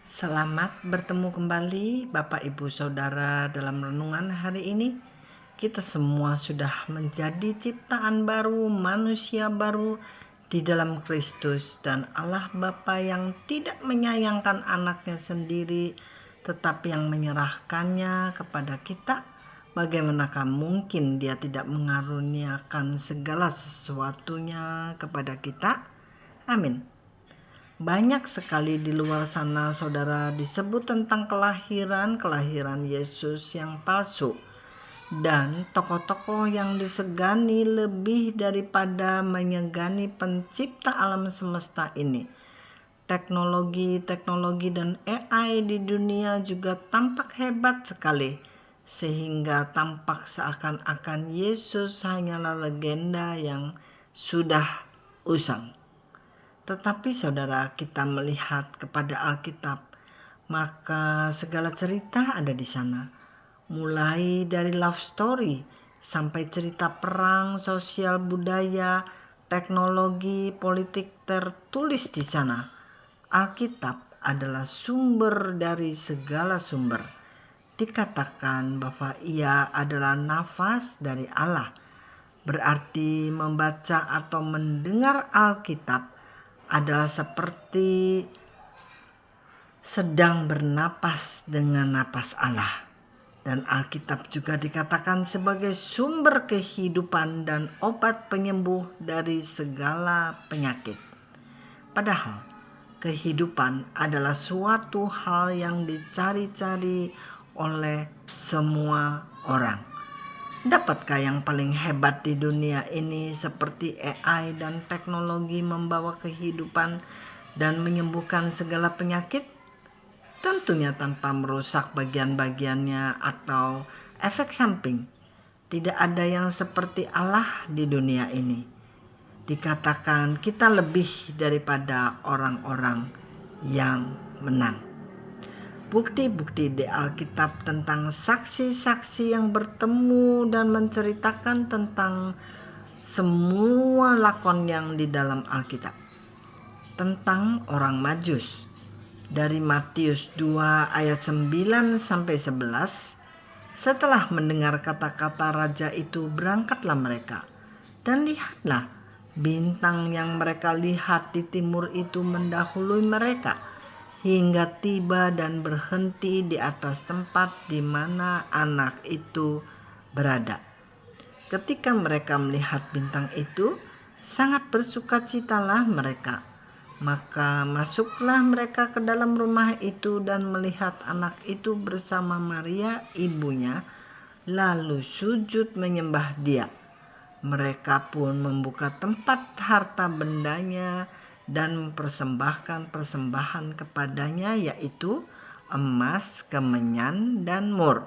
Selamat bertemu kembali Bapak Ibu Saudara dalam renungan hari ini. Kita semua sudah menjadi ciptaan baru, manusia baru di dalam Kristus, dan Allah Bapa yang tidak menyayangkan anaknya sendiri tetapi yang menyerahkannya kepada kita. Bagaimanakah mungkin Dia tidak mengaruniakan segala sesuatunya kepada kita? Amin. Banyak sekali di luar sana, saudara, disebut tentang kelahiran Yesus yang palsu. Dan tokoh-tokoh yang disegani lebih daripada menyegani pencipta alam semesta ini. Teknologi dan AI di dunia juga tampak hebat sekali. Sehingga tampak seakan-akan Yesus hanyalah legenda yang sudah usang. Tetapi saudara, kita melihat kepada Alkitab, maka segala cerita ada di sana. Mulai dari love story sampai cerita perang, sosial, budaya, teknologi, politik tertulis di sana. Alkitab adalah sumber dari segala sumber. Dikatakan bahwa ia adalah nafas dari Allah. Berarti membaca atau mendengar Alkitab adalah seperti sedang bernapas dengan napas Allah. Dan Alkitab juga dikatakan sebagai sumber kehidupan dan obat penyembuh dari segala penyakit. Padahal kehidupan adalah suatu hal yang dicari-cari oleh semua orang. Dapatkah yang paling hebat di dunia ini seperti AI dan teknologi membawa kehidupan dan menyembuhkan segala penyakit? Tentunya tanpa merusak bagian-bagiannya atau efek samping. Tidak ada yang seperti Allah di dunia ini. Dikatakan kita lebih daripada orang-orang yang menang. Bukti-bukti di Alkitab tentang saksi-saksi yang bertemu dan menceritakan tentang semua lakon yang di dalam Alkitab. Tentang orang Majus. Dari Matius 2 ayat 9 sampai 11, setelah mendengar kata-kata raja itu, berangkatlah mereka. Dan lihatlah, bintang yang mereka lihat di timur itu mendahului mereka, hingga tiba dan berhenti di atas tempat di mana anak itu berada. Ketika mereka melihat bintang itu, sangat bersukacitalah mereka. Maka masuklah mereka ke dalam rumah itu dan melihat anak itu bersama Maria ibunya, lalu sujud menyembah Dia. Mereka pun membuka tempat harta bendanya dan mempersembahkan persembahan kepadanya, yaitu emas, kemenyan, dan mur.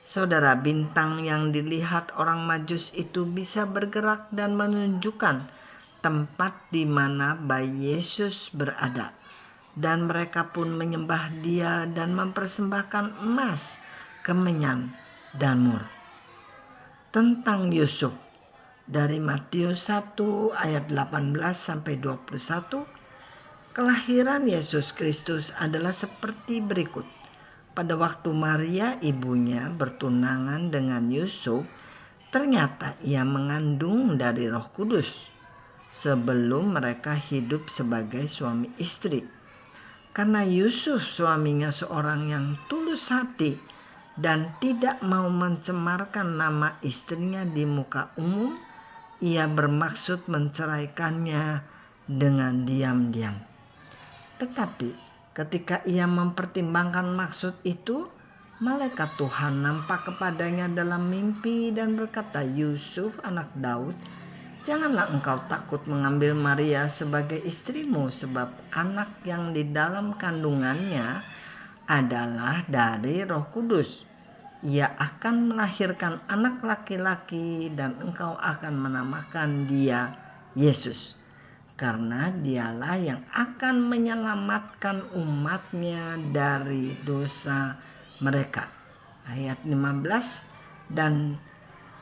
Saudara, bintang yang dilihat orang Majus itu bisa bergerak dan menunjukkan tempat di mana bayi Yesus berada. Dan mereka pun menyembah Dia dan mempersembahkan emas, kemenyan, dan mur. Tentang Yusuf, dari Matius 1 ayat 18 sampai 21, kelahiran Yesus Kristus adalah seperti berikut. Pada waktu Maria ibunya bertunangan dengan Yusuf, ternyata ia mengandung dari Roh Kudus sebelum mereka hidup sebagai suami istri. Karena Yusuf suaminya seorang yang tulus hati dan tidak mau mencemarkan nama istrinya di muka umum, ia bermaksud menceraikannya dengan diam-diam. Tetapi ketika ia mempertimbangkan maksud itu, malaikat Tuhan nampak kepadanya dalam mimpi dan berkata, "Yusuf, anak Daud, janganlah engkau takut mengambil Maria sebagai istrimu, sebab anak yang di dalam kandungannya adalah dari Roh Kudus. Ia akan melahirkan anak laki-laki dan engkau akan menamakan dia Yesus, karena dialah yang akan menyelamatkan umatnya dari dosa mereka." Ayat 15, dan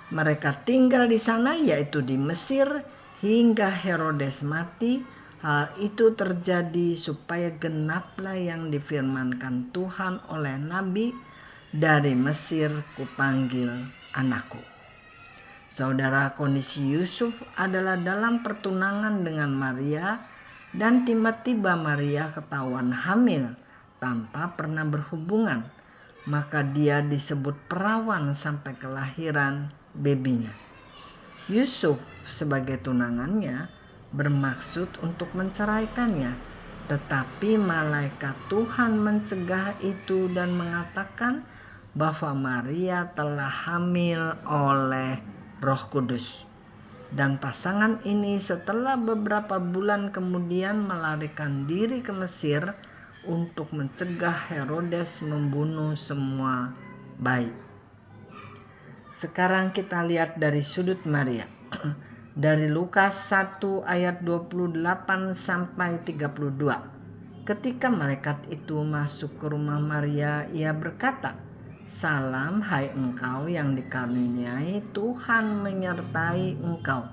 mereka tinggal di sana, yaitu di Mesir, hingga Herodes mati. Hal itu terjadi supaya genaplah yang difirmankan Tuhan oleh Nabi, dari Mesir kupanggil anakku. Saudara, kondisi Yusuf adalah dalam pertunangan dengan Maria, dan tiba-tiba Maria ketahuan hamil tanpa pernah berhubungan. Maka dia disebut perawan sampai kelahiran bebinya. Yusuf sebagai tunangannya bermaksud untuk menceraikannya, tetapi malaikat Tuhan mencegah itu dan mengatakan bahwa Maria telah hamil oleh Roh Kudus. Dan pasangan ini setelah beberapa bulan kemudian melarikan diri ke Mesir untuk mencegah Herodes membunuh semua bayi. Sekarang kita lihat dari sudut Maria. Dari Lukas 1 ayat 28 sampai 32. Ketika malaikat itu masuk ke rumah Maria, ia berkata, "Salam hai engkau yang dikaruniai, Tuhan menyertai engkau."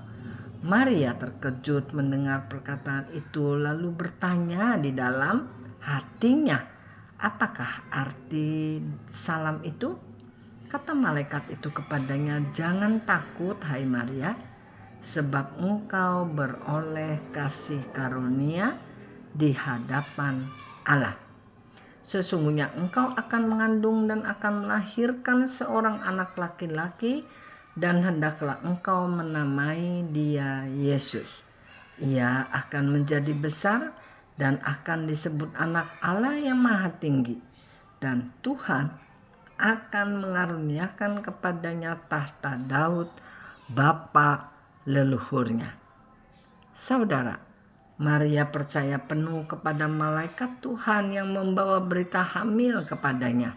Maria terkejut mendengar perkataan itu, lalu bertanya di dalam hatinya, "Apakah arti salam itu?" Kata malaikat itu kepadanya, "Jangan takut hai Maria, sebab engkau beroleh kasih karunia di hadapan Allah. Sesungguhnya engkau akan mengandung dan akan melahirkan seorang anak laki-laki, dan hendaklah engkau menamai dia Yesus. Ia akan menjadi besar dan akan disebut anak Allah yang Maha Tinggi, dan Tuhan akan mengaruniakan kepadanya tahta Daud bapa leluhurnya." Saudara, Maria percaya penuh kepada malaikat Tuhan yang membawa berita hamil kepadanya.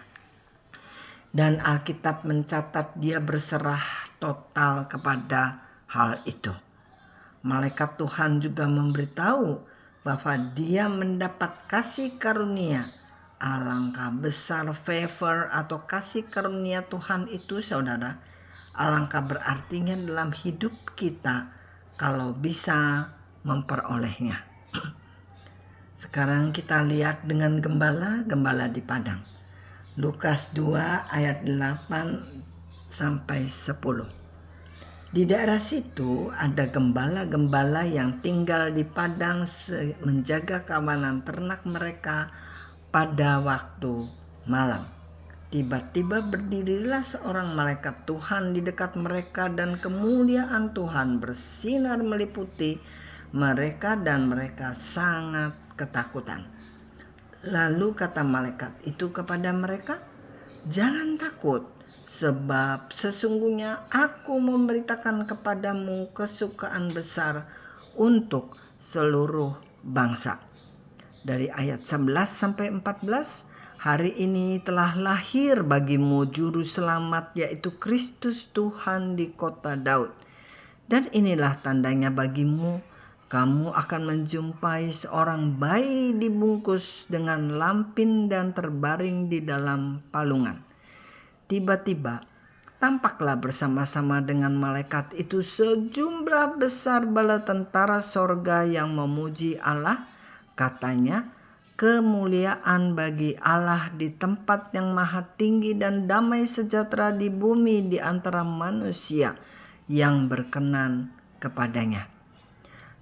Dan Alkitab mencatat dia berserah total kepada hal itu. Malaikat Tuhan juga memberitahu bahwa dia mendapat kasih karunia. Alangkah besar favor atau kasih karunia Tuhan itu, saudara. Alangkah berartinya dalam hidup kita kalau bisa memperolehnya. Sekarang kita lihat dengan gembala di padang. Lukas 2 ayat 8 sampai 10. Di daerah situ ada gembala-gembala yang tinggal di padang menjaga kawanan ternak mereka pada waktu malam. Tiba-tiba berdirilah seorang malaikat Tuhan di dekat mereka, dan kemuliaan Tuhan bersinar meliputi mereka dan mereka sangat ketakutan. Lalu kata malaikat itu kepada mereka, "Jangan takut, sebab sesungguhnya aku memberitakan kepadamu kesukaan besar untuk seluruh bangsa." Dari ayat 11 sampai 14, "Hari ini telah lahir bagimu juru selamat, yaitu Kristus Tuhan di kota Daud. Dan inilah tandanya bagimu, kamu akan menjumpai seorang bayi dibungkus dengan lampin dan terbaring di dalam palungan." Tiba-tiba tampaklah bersama-sama dengan malaikat itu sejumlah besar bala tentara sorga yang memuji Allah. Katanya, "Kemuliaan bagi Allah di tempat yang maha tinggi, dan damai sejahtera di bumi di antara manusia yang berkenan kepadanya."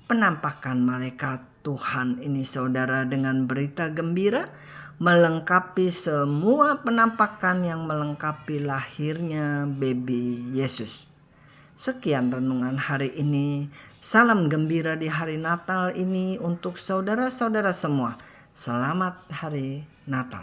Penampakan malaikat Tuhan ini, saudara, dengan berita gembira melengkapi semua penampakan yang melengkapi lahirnya baby Yesus. Sekian renungan hari ini. Salam gembira di hari Natal ini untuk saudara-saudara semua. Selamat hari Natal.